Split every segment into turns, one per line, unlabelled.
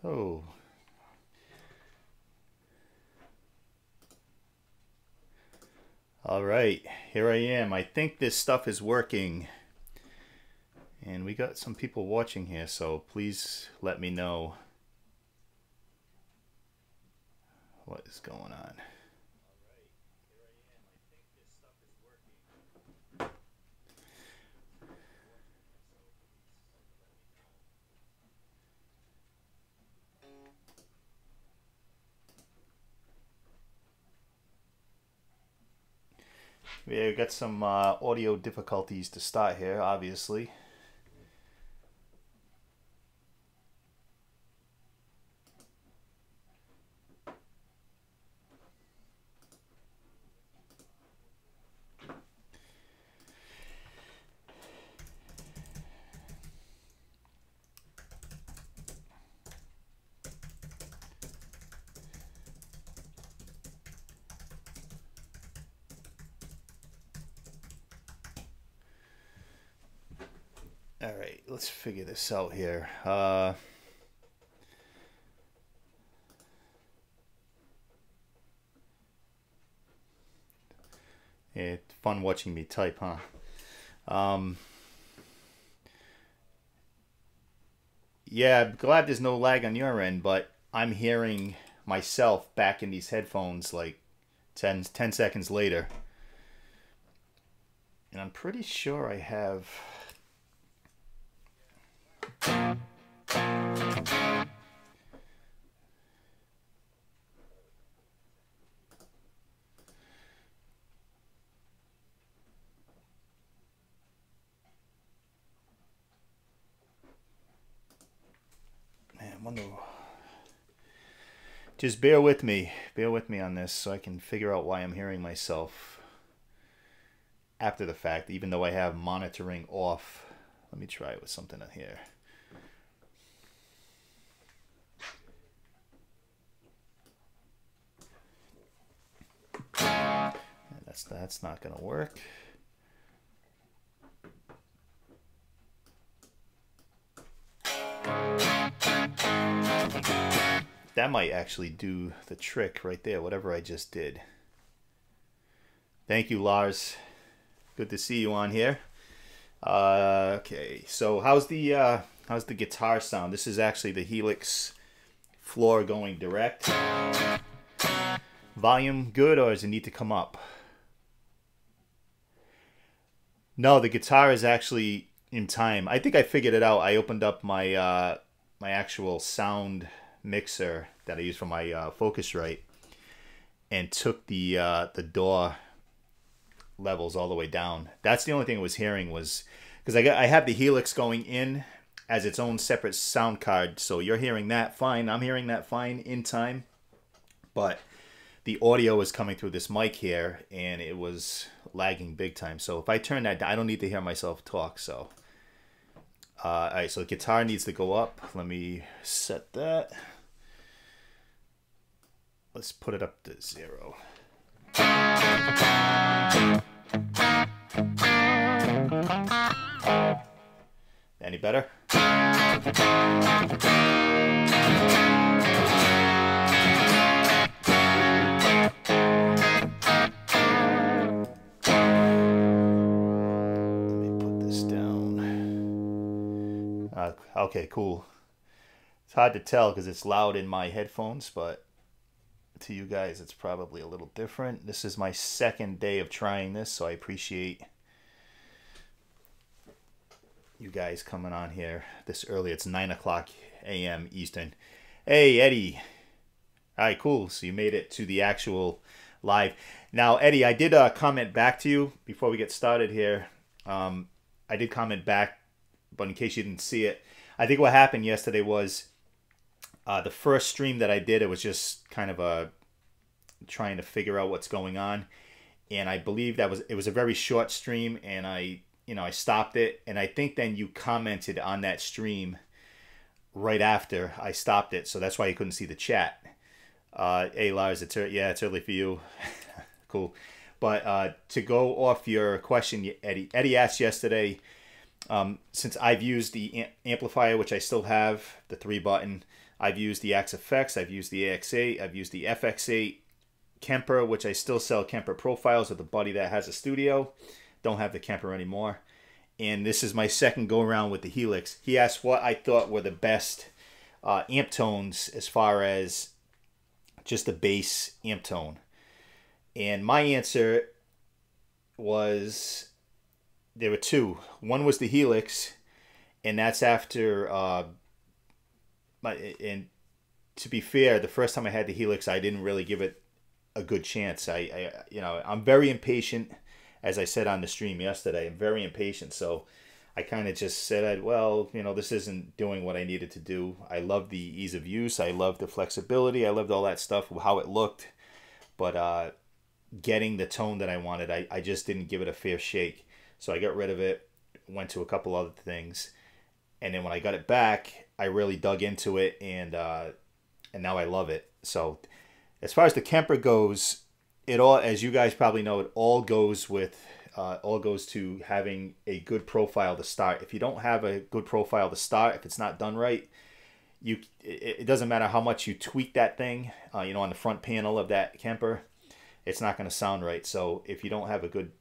Oh, all right. Here I am. I think this stuff is working. And we got some people watching here, so please let me know what is going on. We got some audio difficulties to start here, obviously. All right, let's figure this out here. It's fun watching me type, huh? Um, yeah, I'm glad there's no lag on your end, but I'm hearing myself back in these headphones like 10 seconds later. And I'm pretty sure I have... Man, I wonder... Just bear with me. Bear with me on this so I can figure out why I'm hearing myself after the fact, even though I have monitoring off. Let me try it with something in here. And that's not gonna work. That might actually do the trick right there, whatever I just did. Thank you, Lars. Good to see you on here. Okay, so how's the guitar sound? This is actually the Helix floor going direct. Volume good, or does it need to come up? No, the guitar is actually in time. I think I figured it out. I opened up my my actual sound mixer that I use for my Focusrite and took the DAW levels all the way down. That's the only thing I was hearing, was because I have the Helix going in as its own separate sound card, so you're hearing that fine. I'm hearing that fine in time, but the audio is coming through this mic here, and it was lagging big time. So if I turn that down, I don't need to hear myself talk. So, all right, so the guitar needs to go up. Let me set that. Let's put it up to 0. Any better? Okay, cool. It's hard to tell because it's loud in my headphones, but to you guys it's probably a little different. This is my second day of trying this, so I appreciate you guys coming on here this early. It's 9 o'clock a.m. Eastern. Hey, Eddie. All right, cool. So you made it to the actual live. Now, Eddie, I did comment back to you before we get started here. I did comment back, but in case you didn't see it, I think what happened yesterday was the first stream that I did, it was just kind of trying to figure out what's going on, and I believe it was a very short stream, and I stopped it, and I think then you commented on that stream right after I stopped it, so that's why you couldn't see the chat. Hey Lars, it's early for you. Cool. But to go off your question, Eddie asked yesterday, since I've used the amplifier, which I still have, the 3-button, I've used the AXFX, I've used the AX8, I've used the FX8, Kemper, which I still sell Kemper profiles with a buddy that has a studio. Don't have the Kemper anymore. And this is my second go around with the Helix. He asked what I thought were the best amp tones as far as just the bass amp tone. And my answer was, there were two. One was the Helix, and that's after, and to be fair, the first time I had the Helix, I didn't really give it a good chance. I'm very impatient, as I said on the stream yesterday. I'm very impatient, so I kind of just said, well, this isn't doing what I needed to do. I love the ease of use. I love the flexibility. I loved all that stuff, how it looked. But getting the tone that I wanted, I just didn't give it a fair shake. So I got rid of it, went to a couple other things. And then when I got it back, I really dug into it, and now I love it. So as far as the Kemper goes, it all, as you guys probably know, it all goes to having a good profile to start. If you don't have a good profile to start, if it's not done right, it doesn't matter how much you tweak that thing, on the front panel of that Kemper, it's not going to sound right. So if you don't have a good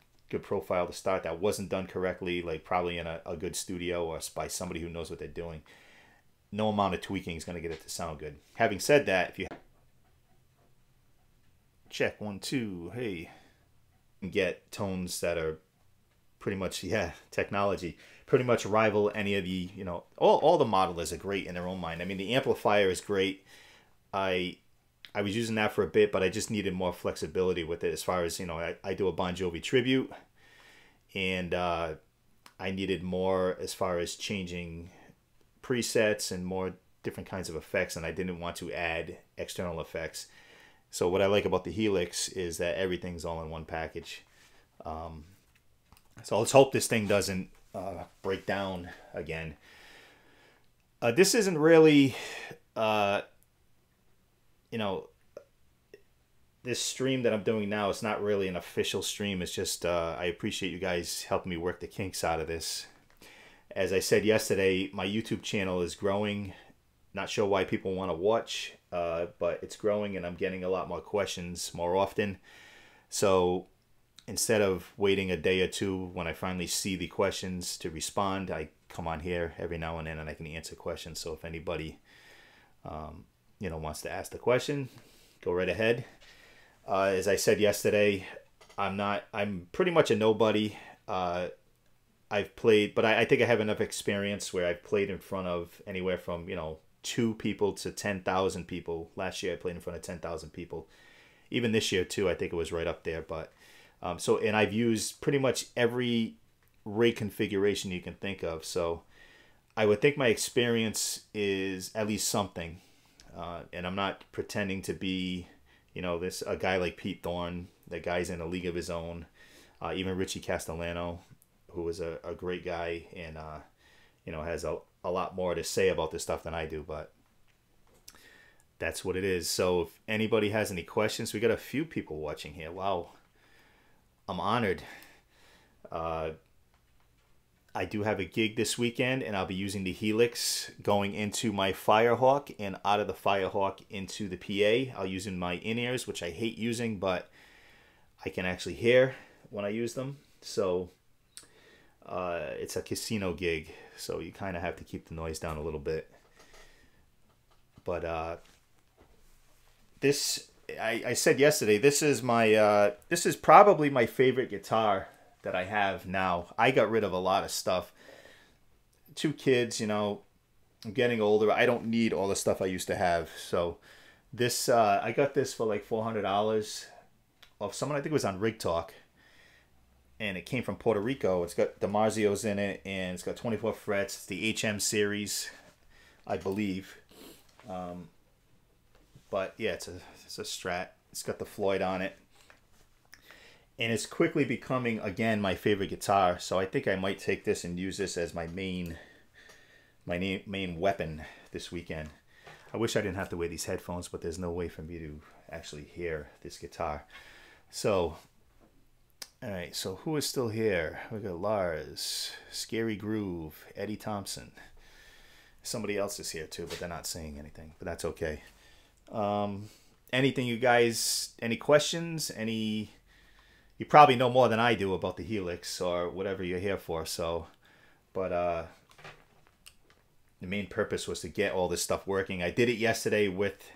profile to start that wasn't done correctly, like probably in a good studio or by somebody who knows what they're doing, no amount of tweaking is going to get it to sound good. Having said that, if you check 1 2, hey, get tones that are pretty much, technology pretty much rival any of the, all the modelers are great in their own mind. I mean, the amplifier is great. I was using that for a bit, but I just needed more flexibility with it as far as, I do a Bon Jovi tribute, and I needed more as far as changing presets and more different kinds of effects, and I didn't want to add external effects. So what I like about the Helix is that everything's all in one package. So let's hope this thing doesn't break down again. This isn't really, this stream that I'm doing now, it's not really an official stream. It's just, I appreciate you guys helping me work the kinks out of this. As I said yesterday, my YouTube channel is growing. Not sure why people want to watch, but it's growing, and I'm getting a lot more questions more often. So instead of waiting a day or two when I finally see the questions to respond, I come on here every now and then and I can answer questions. So if anybody, wants to ask the question, go right ahead. As I said yesterday, I'm pretty much a nobody. I've played, but I think I have enough experience where I've played in front of anywhere from, 2 people to 10,000 people. Last year I played in front of 10,000 people. Even this year too, I think it was right up there. But and I've used pretty much every rig configuration you can think of. So I would think my experience is at least something. And I'm not pretending to be, a guy like Pete Thorne. That guy's in a league of his own. Even Richie Castellano, who is a great guy and has a lot more to say about this stuff than I do, but that's what it is. So if anybody has any questions, we got a few people watching here. Wow, I'm honored. I do have a gig this weekend, and I'll be using the Helix going into my Firehawk and out of the Firehawk into the PA. I'll use in my in-ears, which I hate using, but I can actually hear when I use them. So it's a casino gig, so you kind of have to keep the noise down a little bit. But I said yesterday, this is probably my favorite guitar that I have now. I got rid of a lot of stuff. 2 kids, I'm getting older. I don't need all the stuff I used to have. So this, I got this for like $400 off someone, I think it was on Rig Talk. And it came from Puerto Rico. It's got DiMarzios in it, and it's got 24 frets. It's the HM series, I believe. But yeah, it's a Strat. It's got the Floyd on it. And it's quickly becoming, again, my favorite guitar. So I think I might take this and use this as my main weapon this weekend. I wish I didn't have to wear these headphones, but there's no way for me to actually hear this guitar. So, all right, so who is still here? We got Lars, Scary Groove, Eddie Thompson. Somebody else is here too, but they're not saying anything, but that's okay. Anything you guys, any questions? You probably know more than I do about the Helix or whatever you're here for. So, but the main purpose was to get all this stuff working. I did it yesterday with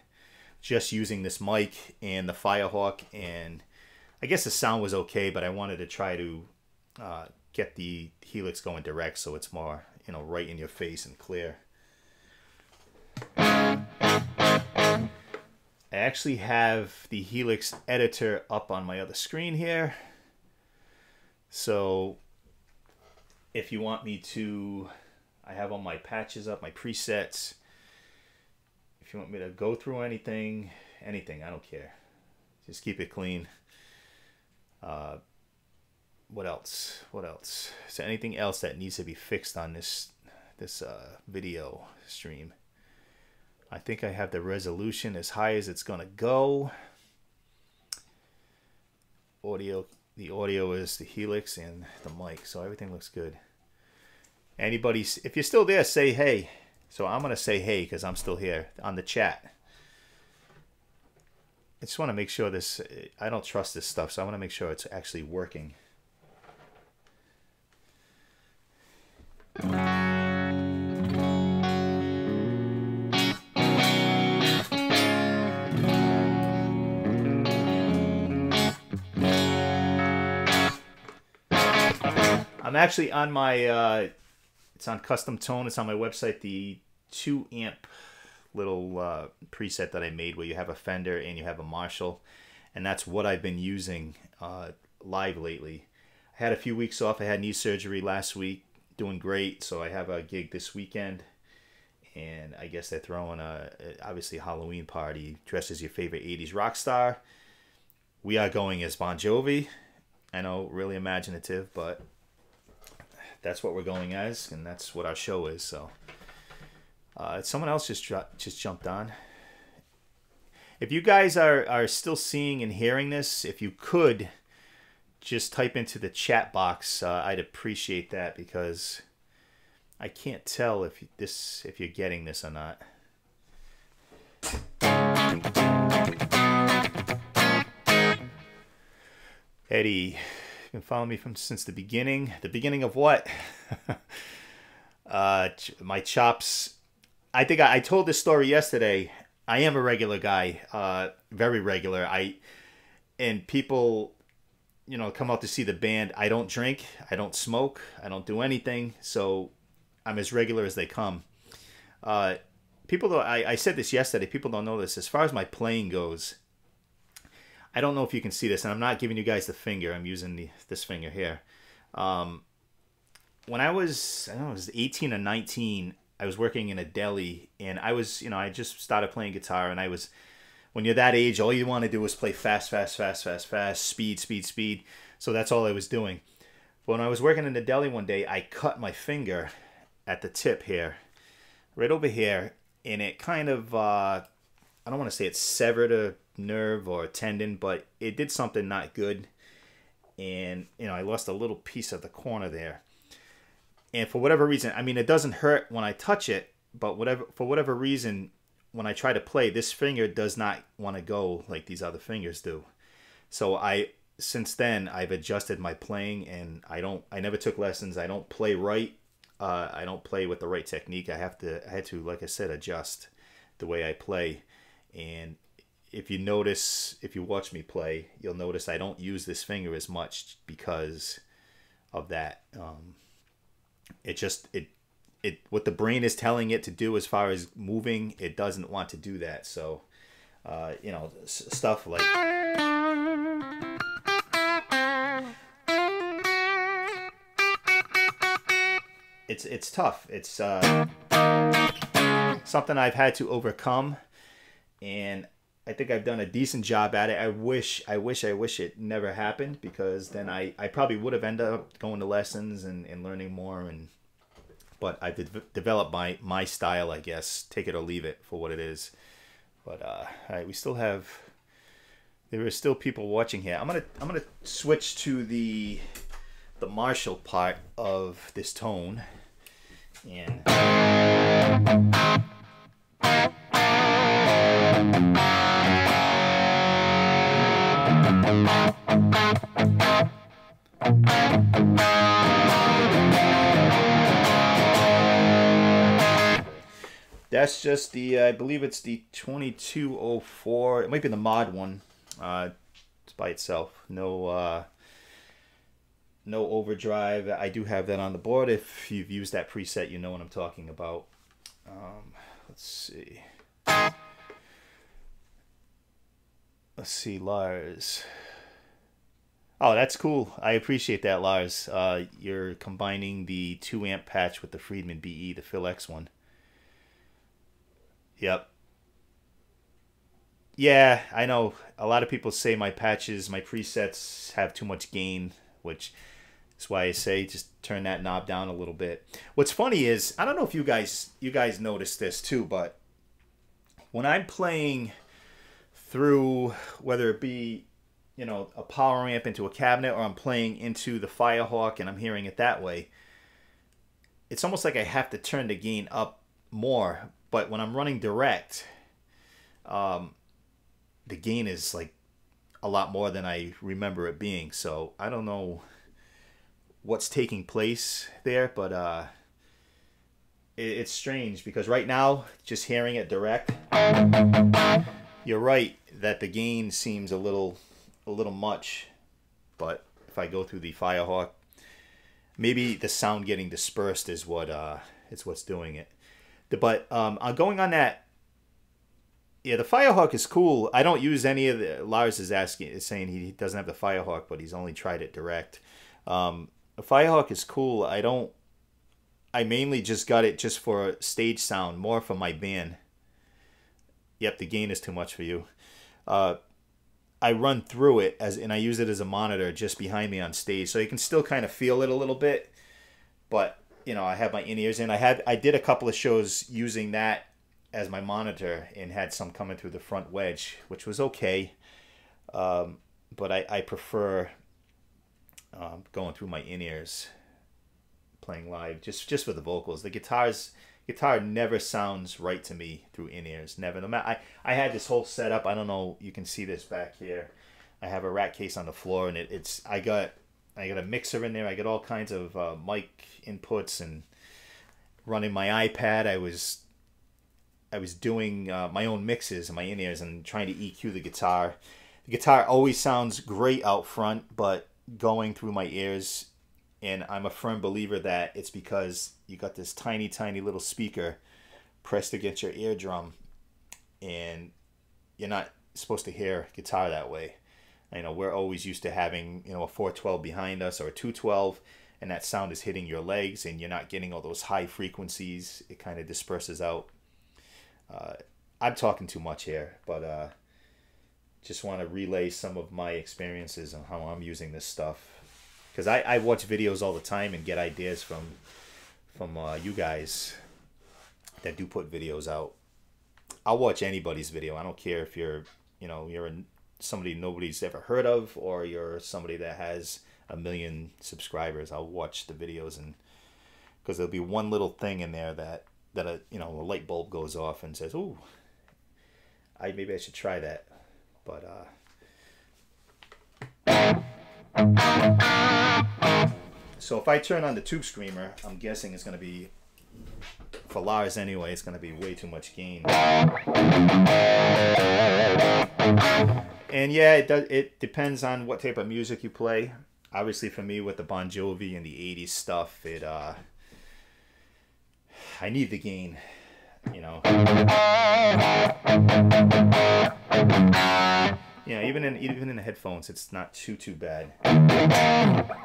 just using this mic and the Firehawk, and I guess the sound was okay, but I wanted to try to get the Helix going direct so it's more, right in your face and clear. I actually have the Helix editor up on my other screen here. So if you want me to, I have all my patches up, my presets. If you want me to go through anything, I don't care. Just keep it clean. What else? Is there anything else that needs to be fixed on this video stream? I think I have the resolution as high as it's gonna go. The audio is the Helix and the mic, so everything looks good. Anybody, if you're still there, say hey. So I'm gonna say hey because I'm still here on the chat. I just want to make sure this, I don't trust this stuff, so I want to make sure it's actually working. I'm actually on my, it's on Custom Tone, it's on my website, the 2 amp little preset that I made where you have a Fender and you have a Marshall, and that's what I've been using live lately. I had a few weeks off. I had knee surgery last week, doing great, so I have a gig this weekend, and I guess they're throwing obviously a Halloween party, dressed as your favorite 80s rock star. We are going as Bon Jovi. I know, really imaginative, but that's what we're going as, and that's what our show is. So someone else just jumped on. If you guys are still seeing and hearing this, if you could just type into the chat box, I'd appreciate that, because I can't tell if you're getting this or not. Eddie, you've been following me since the beginning. The beginning of what? My chops. I think I told this story yesterday. I am a regular guy, very regular. And people, come out to see the band. I don't drink, I don't smoke, I don't do anything. So I'm as regular as they come. People, though, I said this yesterday. People don't know this. As far as my playing goes, I don't know if you can see this, and I'm not giving you guys the finger. I'm using this finger here. When I was 18 or 19. I was working in a deli, and I was, I just started playing guitar, and when you're that age, all you want to do is play fast, speed. So that's all I was doing. But when I was working in the deli one day, I cut my finger at the tip here, right over here, and it kind of, I don't want to say it severed a nerve or a tendon, but it did something not good. And, I lost a little piece of the corner there. And for whatever reason, I mean, it doesn't hurt when I touch it, but for whatever reason, when I try to play, this finger does not want to go like these other fingers do. So since then, I've adjusted my playing, and I never took lessons. I don't play right. I don't play with the right technique. I had to, like I said, adjust the way I play. And if you watch me play, you'll notice I don't use this finger as much because of that. What the brain is telling it to do as far as moving, it doesn't want to do that. So, stuff like it's tough. It's something I've had to overcome, and I think I've done a decent job at it. I wish it never happened, because then I probably would have ended up going to lessons and learning more. But I've developed my style, I guess. Take it or leave it for what it is. But all right, there are still people watching here. I'm gonna switch to the Marshall part of this tone, And that's just the, I believe it's the 2204. It might be the mod one. It's by itself. No overdrive. I do have that on the board. If you've used that preset, you know what I'm talking about. Let's see. Let's see, Lars. Oh, that's cool. I appreciate that, Lars. You're combining the 2 amp patch with the Friedman BE, the Phil X one. Yep. Yeah, I know. A lot of people say my patches, my presets have too much gain, which is why I say just turn that knob down a little bit. What's funny is, I don't know if you guys noticed this too, but when I'm playing through, whether it be, you know, a power amp into a cabinet, or I'm playing into the Firehawk and I'm hearing it that way, it's almost like I have to turn the gain up more. But when I'm running direct, the gain is like a lot more than I remember it being. So I don't know what's taking place there, but it's strange, because right now, just hearing it direct, you're right that the gain seems a little much. But if I go through the Firehawk, maybe the sound getting dispersed is what's doing it. But going on that, yeah, the Firehawk is cool. I don't use any of the, Lars is saying he doesn't have the Firehawk, but he's only tried it direct. The Firehawk is cool. I mainly just got it just for stage sound, more for my band. Yep, the gain is too much for you. I run through it and I use it as a monitor just behind me on stage, so you can still kind of feel it a little bit. But you know, I have my in-ears in. I did a couple of shows using that as my monitor and had some coming through the front wedge, which was okay. But I prefer going through my in-ears playing live, just for the vocals. The guitar never sounds right to me through in-ears. Never. No matter, I had this whole setup. I don't know. You can see this back here. I have a rack case on the floor, and I got a mixer in there. I got all kinds of mic inputs, and running my iPad. I was doing my own mixes in my in-ears and trying to EQ the guitar. The guitar always sounds great out front, but going through my ears, and I'm a firm believer that it's because you got this tiny, tiny little speaker pressed against your eardrum, and you're not supposed to hear guitar that way. You know, we're always used to having, you know, a 412 behind us or a 212, and that sound is hitting your legs, and you're not getting all those high frequencies. It kind of disperses out. I'm talking too much here, but just want to relay some of my experiences on how I'm using this stuff, because I watch videos all the time and get ideas from you guys that do put videos out. I'll watch anybody's video. I don't care if you're somebody nobody's ever heard of, or you're somebody that has 1 million subscribers. I'll watch the videos, and because there'll be one little thing in there that a light bulb goes off and says, "Ooh, maybe I should try that." But so if I turn on the Tube Screamer, I'm guessing it's going to be, for Lars anyway, it's going to be way too much gain. And yeah, it depends on what type of music you play. Obviously for me, with the Bon Jovi and the 80s stuff, I need the gain, you know. Yeah, even in the headphones, it's not too bad.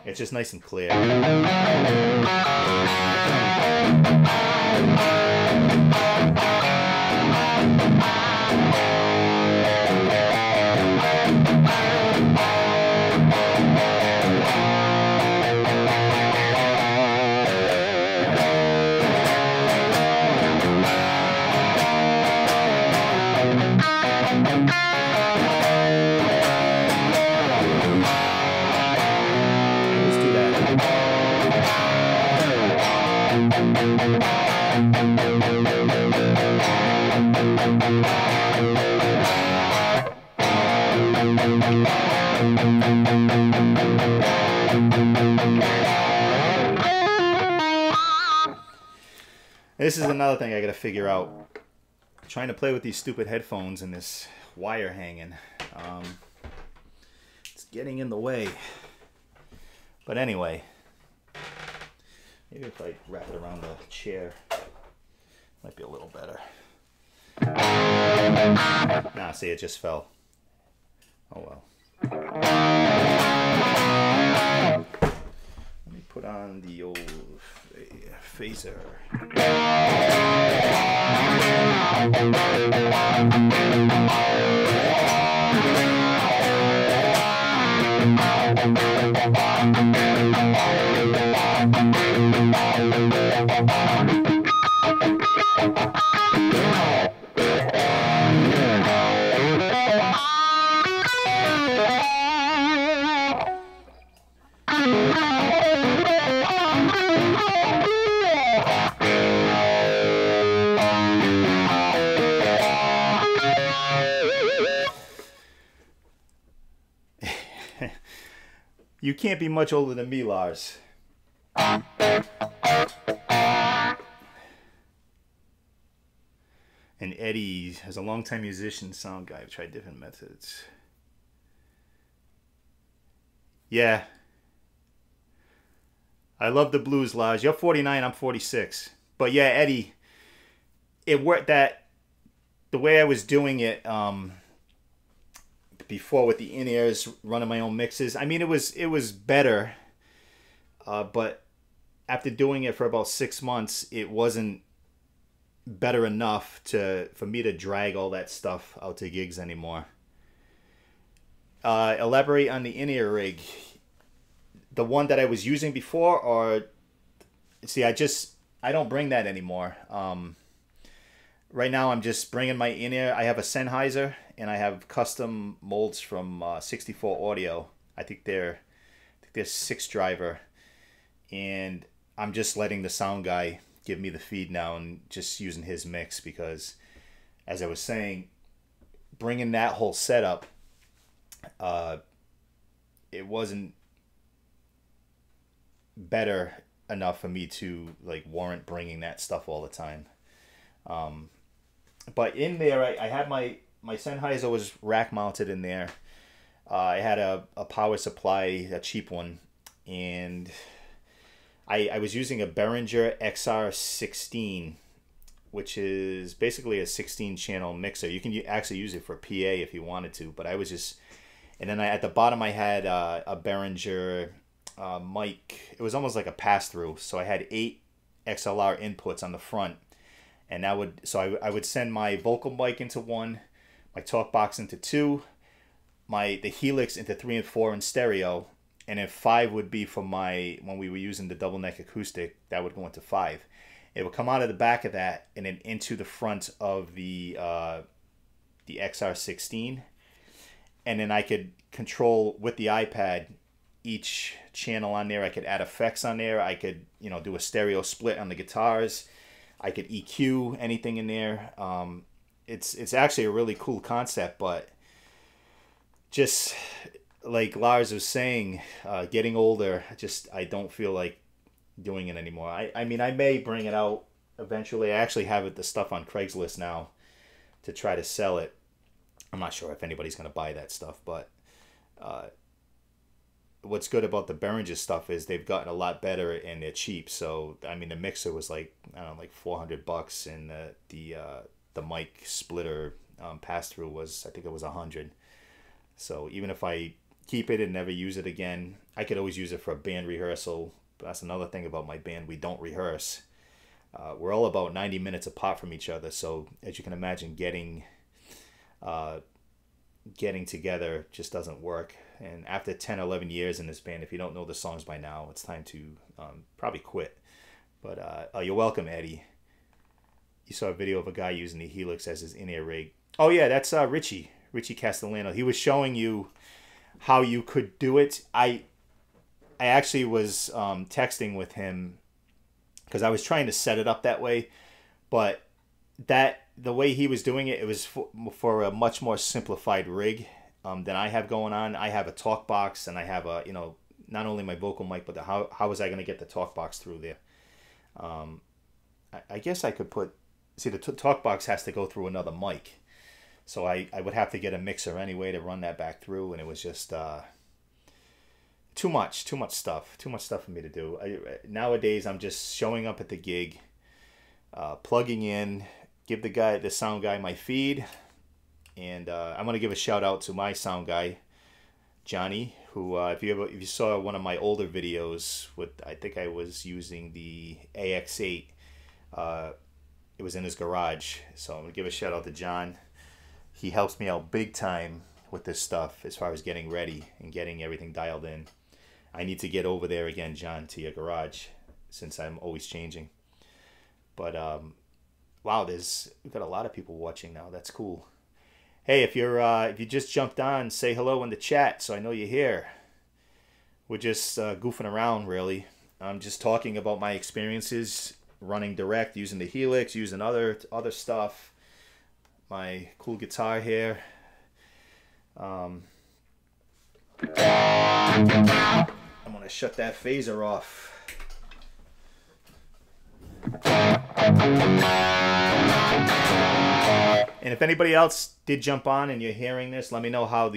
It's just nice and clear. Let's do that. This is another thing I gotta figure out. Trying to play with these stupid headphones and this wire hanging. It's getting in the way. But anyway, maybe if I wrap it around the chair, might be a little better. Nah, see, it just fell. Oh well. Let me put on the old phaser. You can't be much older than me, Lars. And Eddie, as a longtime musician, sound guy, I've tried different methods. Yeah. I love the blues, Lars. You're 49, I'm 46. But yeah, Eddie, it worked that the way I was doing it before with the in-ears, running my own mixes. I mean, it was better, but after doing it for about 6 months, it wasn't better enough for me to drag all that stuff out to gigs anymore. Elaborate on the in-ear rig. The one that I was using before, or see, I don't bring that anymore. Right now, I'm just bringing my in-ear. I have a Sennheiser, and I have custom molds from 64 Audio. I think they're 6-driver, and I'm just letting the sound guy give me the feed now and just using his mix because, as I was saying, bringing that whole setup, it wasn't better enough for me to like warrant bringing that stuff all the time. But in there, I had my Sennheiser was rack mounted in there. I had a power supply, a cheap one, and I was using a Behringer XR16, which is basically a 16-channel mixer. You can actually use it for PA if you wanted to, but I was just... And then at the bottom I had a Behringer mic. It was almost like a pass-through, so I had 8 XLR inputs on the front. And I would send my vocal mic into 1, my talk box into 2, the Helix into 3 and 4 in stereo, and then 5 would be for when we were using the double neck acoustic, that would go into 5. It would come out of the back of that and then into the front of the XR16, and then I could control with the iPad each channel on there. I could add effects on there. I could do a stereo split on the guitars. I could EQ anything in there. It's actually a really cool concept, but just like Lars was saying, getting older, I don't feel like doing it anymore. I mean, I may bring it out eventually. I actually have the stuff on Craigslist now to try to sell it. I'm not sure if anybody's going to buy that stuff, but what's good about the Behringer stuff is they've gotten a lot better and they're cheap. So I mean, the mixer was like, I don't know, like $400, and the mic splitter pass through was, I think it was $100. So even if I keep it and never use it again, I could always use it for a band rehearsal. But that's another thing about my band: we don't rehearse. We're all about 90 minutes apart from each other. So as you can imagine, getting together just doesn't work. And after 10 or 11 years in this band, if you don't know the songs by now, it's time to probably quit. But you're welcome, Eddie. You saw a video of a guy using the Helix as his in-ear rig. Oh yeah, that's Richie Castellano. He was showing you how you could do it. I actually was texting with him because I was trying to set it up that way, but the way he was doing it, it was for a much more simplified rig than I have going on. I have a talk box, and I have not only my vocal mic, but how was I going to get the talk box through there? I guess I could put, see the talk box has to go through another mic. So I would have to get a mixer anyway to run that back through, and it was just too much stuff for me to do. Nowadays I'm just showing up at the gig, plugging in, give the sound guy my feed, and I'm gonna give a shout out to my sound guy, Johnny, who if you saw one of my older videos with, I think I was using the AX8, it was in his garage. So I'm gonna give a shout out to John. He helps me out big time with this stuff as far as getting ready and getting everything dialed in. I need to get over there again, John, to your garage, since I'm always changing. But wow, we've got a lot of people watching now. That's cool. Hey, if you just jumped on, say hello in the chat so I know you're here. We're just goofing around, really. I'm just talking about my experiences running direct, using the Helix, using other stuff. My cool guitar here. I'm gonna shut that phaser off. And if anybody else did jump on and you're hearing this, let me know how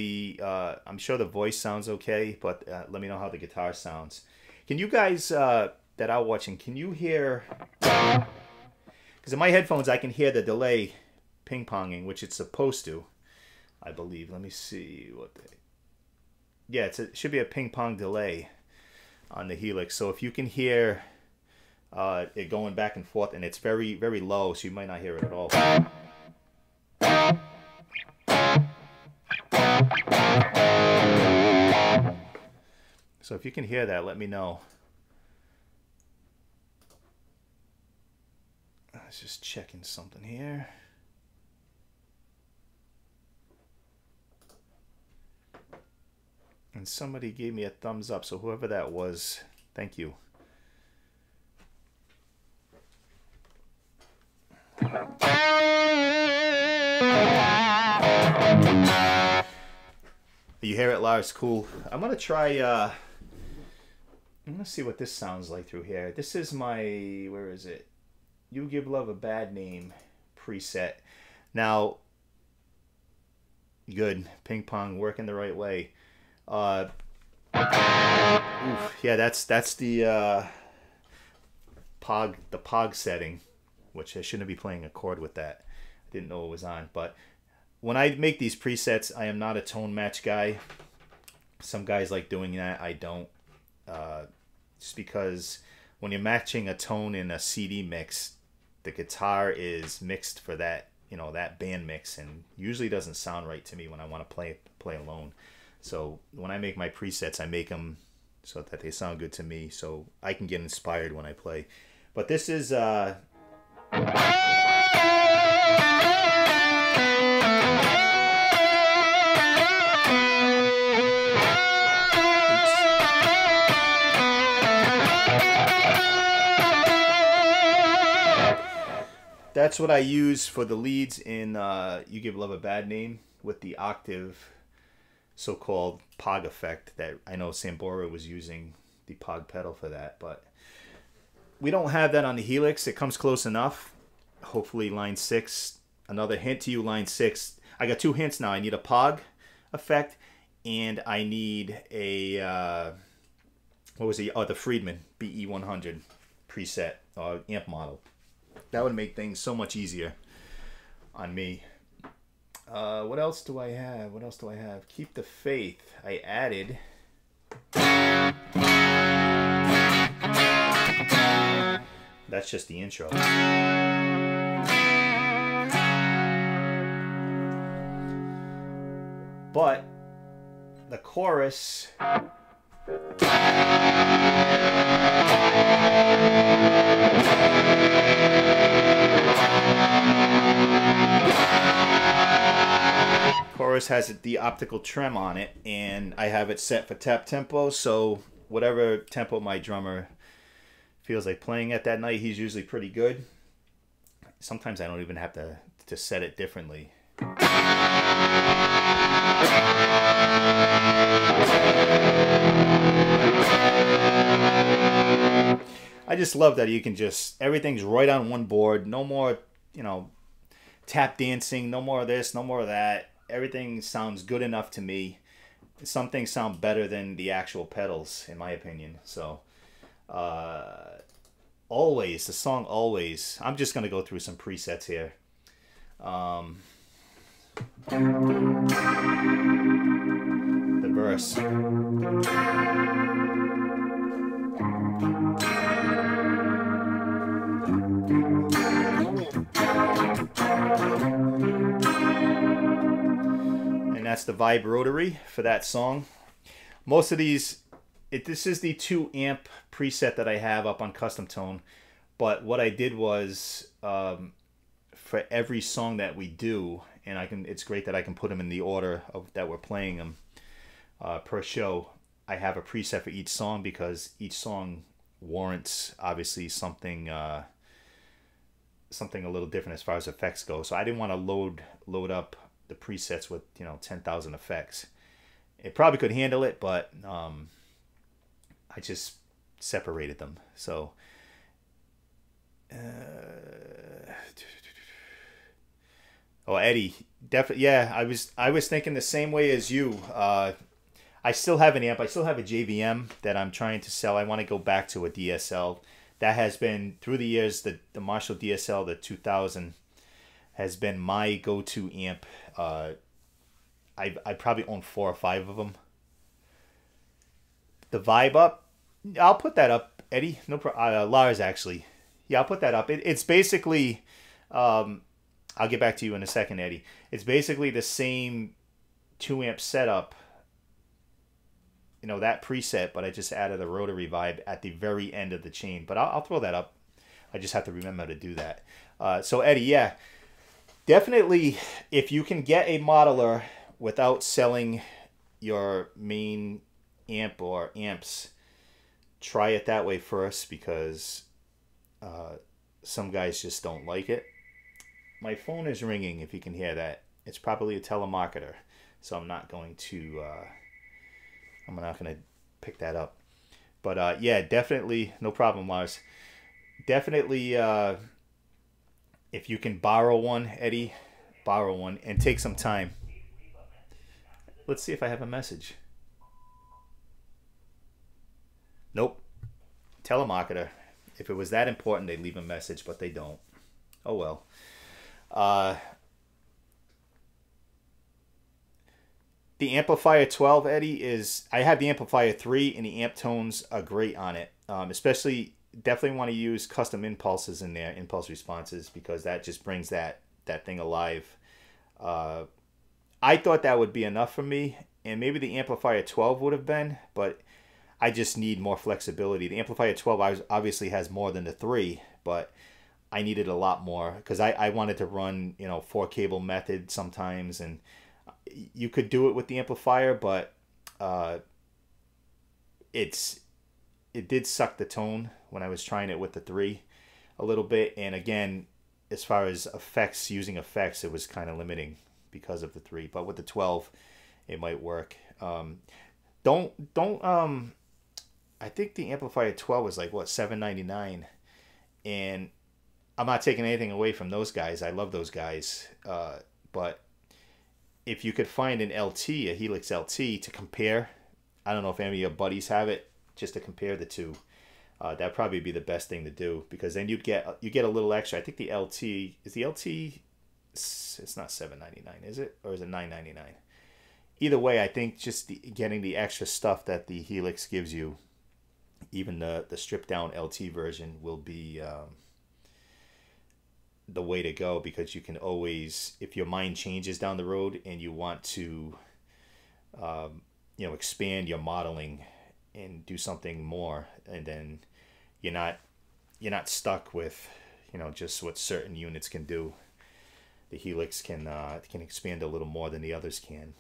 I'm sure the voice sounds okay, but let me know how the guitar sounds. Can you guys that are watching, can you hear, because in my headphones I can hear the delay ping-ponging, which it's supposed to, I believe. Let me see yeah, it should be a ping-pong delay on the Helix. So if you can hear it going back and forth, and it's very, very low, so you might not hear it at all. So if you can hear that, let me know. I was just checking something here. And somebody gave me a thumbs up, so whoever that was, thank you. You hear it, Lars? Cool. I'm gonna try. I'm gonna see what this sounds like through here. This is my, where is it? You Give Love a Bad Name preset. Now, good. Ping pong working the right way. Oof, yeah, that's the Pog setting, which I shouldn't be playing a chord with that. I didn't know it was on. But when I make these presets, I am not a tone match guy. Some guys like doing that. I don't. Just because when you're matching a tone in a CD mix, the guitar is mixed for that, that band mix, and usually doesn't sound right to me when I want to play alone. So when I make my presets, I make them so that they sound good to me, so I can get inspired when I play. But this is that's what I use for the leads in You Give Love a Bad Name, with the octave so-called Pog effect that I know Sambora was using the Pog pedal for that, but we don't have that on the Helix. It comes close enough. Hopefully line 6, another hint to you, line 6. I got 2 hints now. I need a Pog effect, and I need a, what was it? Oh, the Friedman BE100 preset, amp model. That would make things so much easier on me. What else do I have? What else do I have? Keep the Faith. I added. That's just the intro. But the chorus. Chorus has the optical trem on it, and I have it set for tap tempo, so whatever tempo my drummer feels like playing at that night, he's usually pretty good. Sometimes I don't even have to set it differently. I just love that you can just, everything's right on one board. No more, tap dancing. No more of this, no more of that. Everything sounds good enough to me. Some things sound better than the actual pedals, in my opinion. So, Always, the song Always. I'm just going to go through some presets here. The verse. And that's the Vibe Rotary for that song. Most of these, this is the 2 amp preset that I have up on Custom Tone. But what I did was, for every song that we do, and it's great that I can put them in the order of that we're playing them per show. I have a preset for each song because each song warrants obviously something something a little different as far as effects go. So I didn't want to load up the presets with 10,000 effects. It probably could handle it, but I just separated them. So oh, Eddie, definitely, yeah. I was thinking the same way as you. I still have an amp. I still have a JVM that I'm trying to sell. I want to go back to a DSL. That has been, through the years, the Marshall DSL, the 2000, has been my go-to amp. I probably own 4 or 5 of them. The Vibe Up, I'll put that up, Eddie. No problem. Lars, actually. Yeah, I'll put that up. It's basically, I'll get back to you in a second, Eddie. It's basically the same 2 amp setup, that preset, but I just added a rotary vibe at the very end of the chain. But I'll throw that up. I just have to remember to do that. So Eddie, yeah, definitely if you can get a modeler without selling your main amp or amps, try it that way first, because some guys just don't like it. My phone is ringing, if you can hear that. It's probably a telemarketer, so I'm not going to pick that up. But yeah, definitely, no problem, Lars. Definitely, if you can borrow one, Eddie, borrow one and take some time. Let's see if I have a message. Nope. Telemarketer. If it was that important, they'd leave a message, but they don't. Oh well. The Amplifier 12, Eddie, I have the Amplifier 3, and the amp tones are great on it. Especially, definitely want to use custom impulses in there, impulse responses, because that just brings that thing alive. I thought that would be enough for me, and maybe the Amplifier 12 would have been, but I just need more flexibility. The Amplifier 12 obviously has more than the 3, but I needed a lot more, because I wanted to run 4-cable method sometimes, and you could do it with the amplifier, but it did suck the tone when I was trying it with the 3 a little bit. And again, as far as effects, using effects, it was kind of limiting because of the 3. But with the 12, it might work. I think the Amplifier 12 was like, what, $7.99, and I'm not taking anything away from those guys. I love those guys, but if you could find an LT, a Helix LT, to compare, I don't know if any of your buddies have it, just to compare the two, that'd probably be the best thing to do, because then you get a little extra. I think the LT, is the LT, it's not $7.99, is it? Or is it $9.99? Either way, I think just getting the extra stuff that the Helix gives you, even the stripped down LT version, will be the way to go, because you can always, if your mind changes down the road and you want to expand your modeling and do something more, and then you're not stuck with just what certain units can do. The Helix can expand a little more than the others can.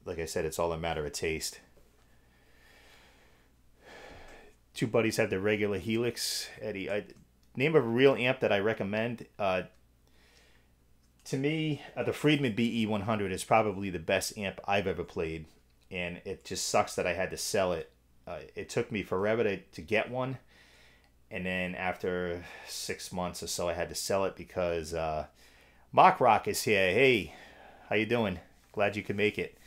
Like I said, it's all a matter of taste. Two buddies have the regular Helix. Eddie, name of a real amp that I recommend. To me, the Friedman BE100 is probably the best amp I've ever played, and it just sucks that I had to sell it it took me forever to get one. And then after 6 months or so, I had to sell it because Mock Rock is here. Hey, how you doing? Glad you could make it.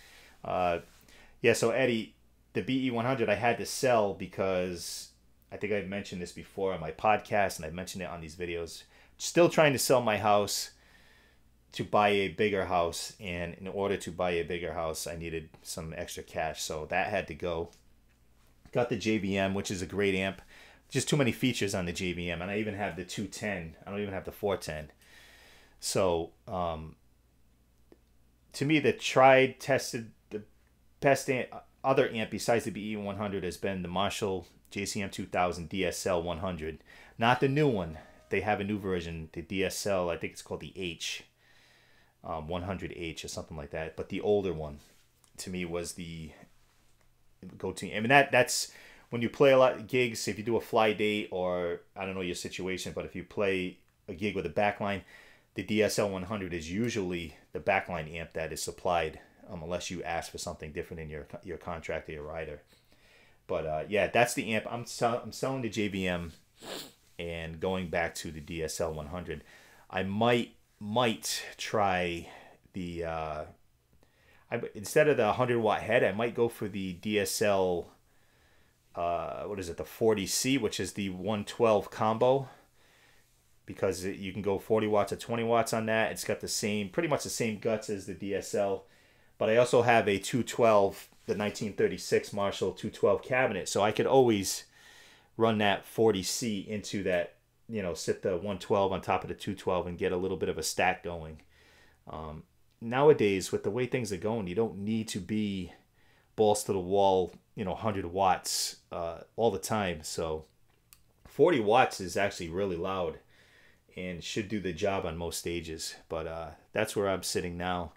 Yeah, so Eddie, the BE100 I had to sell because I think I've mentioned this before on my podcast, and I've mentioned it on these videos. Still trying to sell my house to buy a bigger house, and in order to buy a bigger house, I needed some extra cash, so that had to go. Got the JVM, which is a great amp. Just too many features on the JVM, and I even have the 210. I don't even have the 410. So, to me, the tried, tested, the best other amp besides the BE100 has been the Marshall JCM 2000 DSL 100. Not the new one. They have a new version, the DSL, I think it's called the H. 100H or something like that. But the older one, to me, was the go-to. I mean, that's when you play a lot of gigs, if you do a fly date, or I don't know your situation, but if you play a gig with a backline, the DSL 100 is usually the backline amp that is supplied, unless you ask for something different in your contract or your rider. But yeah, that's the amp. I'm selling the JVM and going back to the DSL 100. I might try the instead of the 100-watt head, I might go for the DSL. What is it? The 40C, which is the 112 combo, because you can go 40 watts or 20 watts on that. It's got the same, pretty much the same guts as the DSL, but I also have a 212, the 1936 Marshall 212 cabinet, so I could always run that 40C into that, you know, sit the 112 on top of the 212 and get a little bit of a stack going. Nowadays, with the way things are going, you don't need to be balls to the wall, you know, 100 watts all the time. So 40 watts is actually really loud and should do the job on most stages. But that's where I'm sitting now.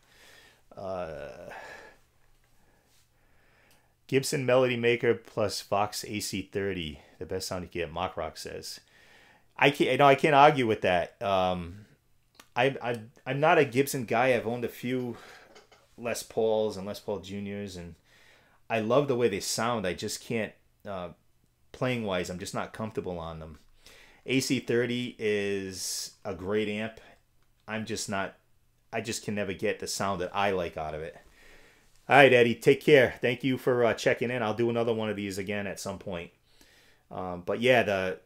Gibson Melody Maker plus Vox AC30, the best sound you can get, Mock Rock says. I can't argue with that. I'm not a Gibson guy. I've owned a few Les Pauls and Les Paul Juniors, and I love the way they sound. I just can't, playing wise, I'm just not comfortable on them. AC30 is a great amp. I just can never get the sound that I like out of it. All right, Eddie, take care. Thank you for checking in. I'll do another one of these again at some point. But yeah, the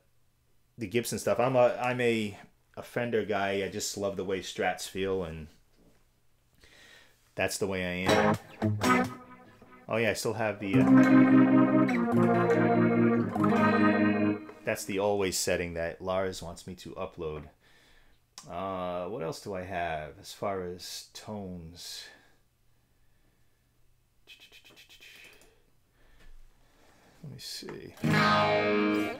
Gibson stuff. I'm a Fender guy. I just love the way Strats feel, and that's the way I am. Oh yeah, I still have the. That's the always setting that Lars wants me to upload. What else do I have as far as tones? Let me see.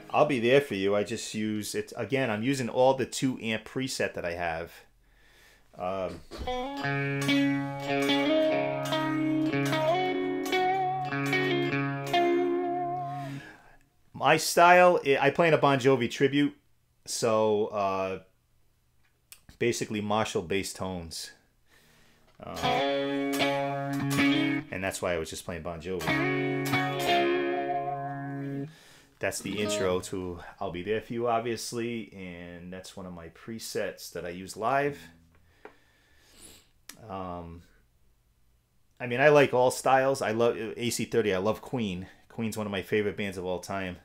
I'll be there for you. I just use it again. I'm using all the 2 amp preset that I have. My style, I play in a Bon Jovi tribute, so basically Marshall bass tones. And that's why I was just playing Bon Jovi. That's the intro to I'll Be There For You, obviously, and that's one of my presets that I use live. I mean, I like all styles. I love AC30. I love Queen. Queen's one of my favorite bands of all time.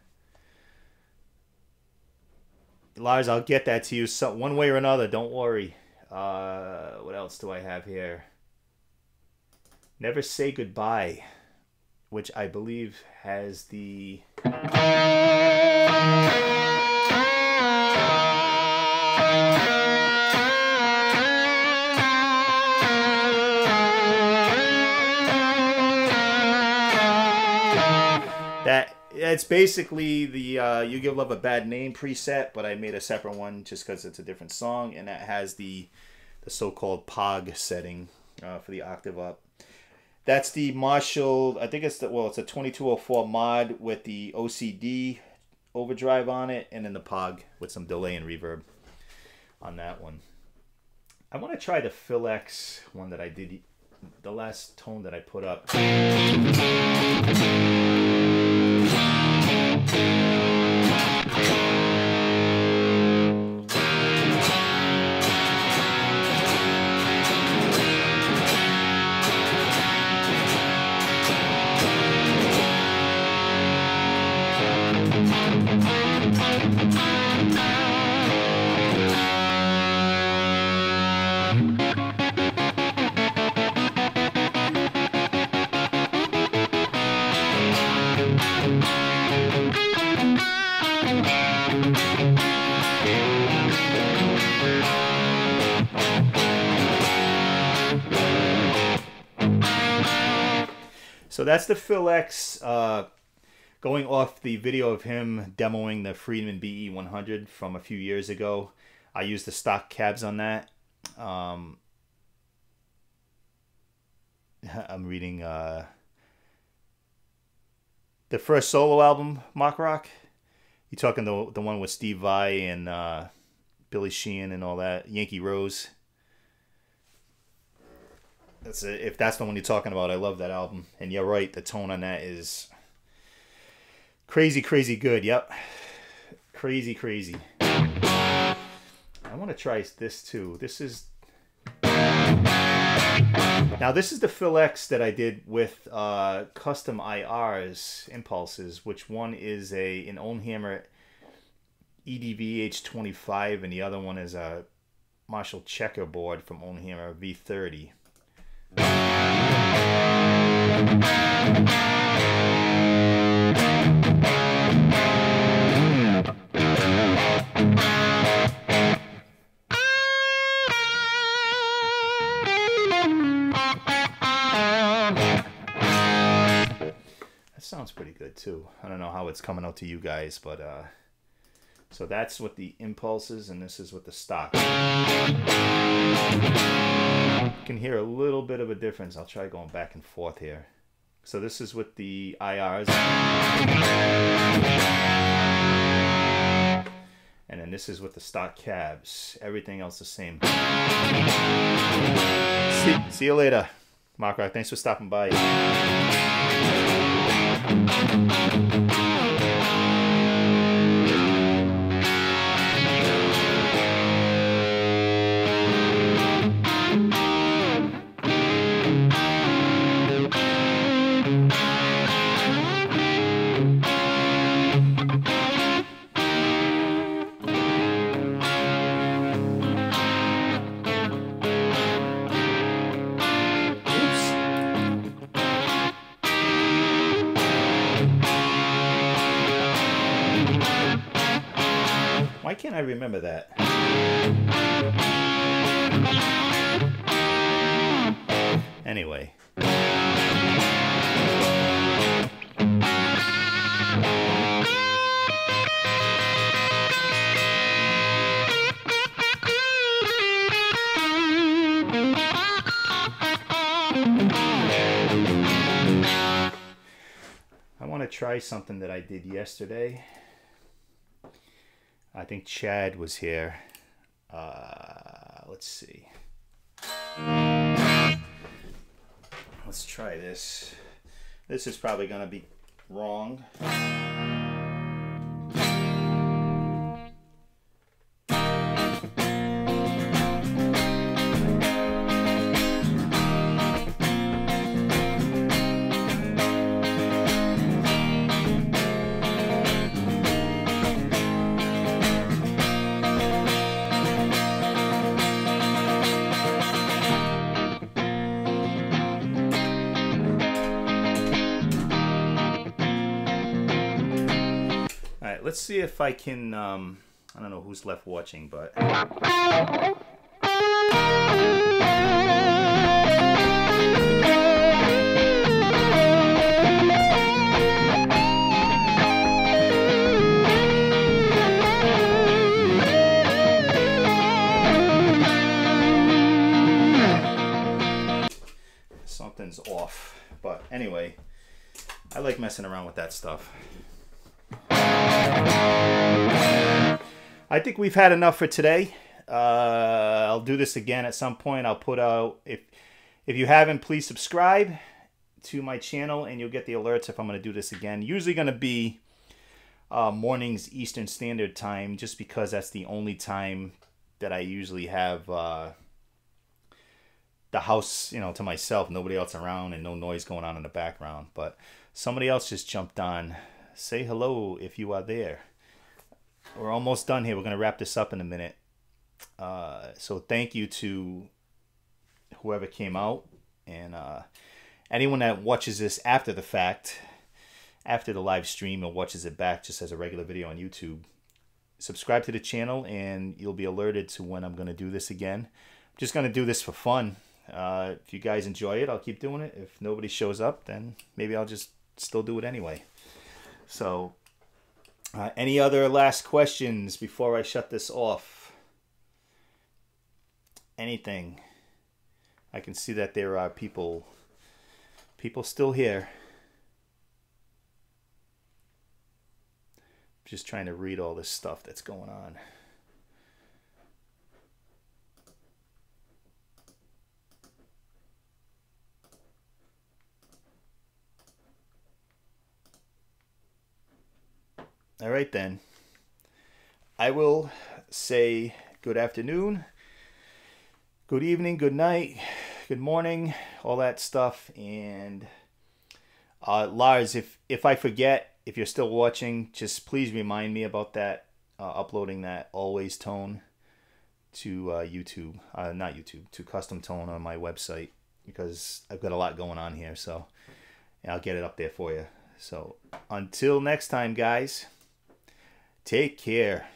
Lars, I'll get that to you one way or another. Don't worry. What else do I have here? Never Say Goodbye, which I believe has the... It's basically the You Give Love a Bad Name preset, but I made a separate one just because it's a different song, and that has the so-called POG setting for the octave up. That's the Marshall, I think it's it's a 2204 mod with the OCD overdrive on it, and then the POG with some delay and reverb on that one. I want to try the Phil X one that I did, the last tone that I put up. So that's the Phil X, going off the video of him demoing the Friedman BE 100 from a few years ago. I used the stock cabs on that. I'm reading the first solo album, Mock Rock. You talking the one with Steve Vai and Billy Sheehan and all that, Yankee Rose. That's it. If that's the one you're talking about, I love that album. And you're right, the tone on that is crazy, crazy good. Yep. Crazy, crazy. I want to try this too. This is... Now, this is the Phil X that I did with custom IRs, impulses, which one is an Oldhammer EDV H25, and the other one is a Marshall checkerboard from Oldhammer V30. That sounds pretty good too. I don't know how it's coming out to you guys, but so that's what the impulses, and this is what the stock. You can hear a little bit of a difference. I'll try going back and forth here. So this is with the IRs. And then this is with the stock cabs. Everything else the same. See you later, Mark Rock. Thanks for stopping by. Why can't I remember that? Anyway. I want to try something that I did yesterday. I think Chad was here. Let's see. Let's try this. This is probably going to be wrong. Let's see if I can, I don't know who's left watching, but... Something's off. But anyway, I like messing around with that stuff. I think we've had enough for today. I'll do this again at some point. I'll put out, if you haven't, please subscribe to my channel and you'll get the alerts if I'm going to do this again. Usually going to be mornings Eastern Standard Time, just because that's the only time that I usually have the house, you know, to myself, nobody else around and no noise going on in the background. But somebody else just jumped on. Say hello if you are there. we're almost done here. We're going to wrap this up in a minute. So thank you to whoever came out, and anyone that watches this after the fact, after the live stream, or watches it back just as a regular video on YouTube. Subscribe to the channel and you'll be alerted to when I'm going to do this again. I'm just going to do this for fun. If you guys enjoy it, I'll keep doing it. If nobody shows up, then maybe I'll just still do it anyway. So, any other last questions before I shut this off? Anything? I can see that there are people still here. Just trying to read all this stuff that's going on. All right then. I will say good afternoon, good evening, good night, good morning, all that stuff. And Lars, if I forget, if you're still watching, just please remind me about that, uploading that always tone to YouTube, not YouTube, to custom tone on my website, because I've got a lot going on here. So I'll get it up there for you. So until next time, guys, take care.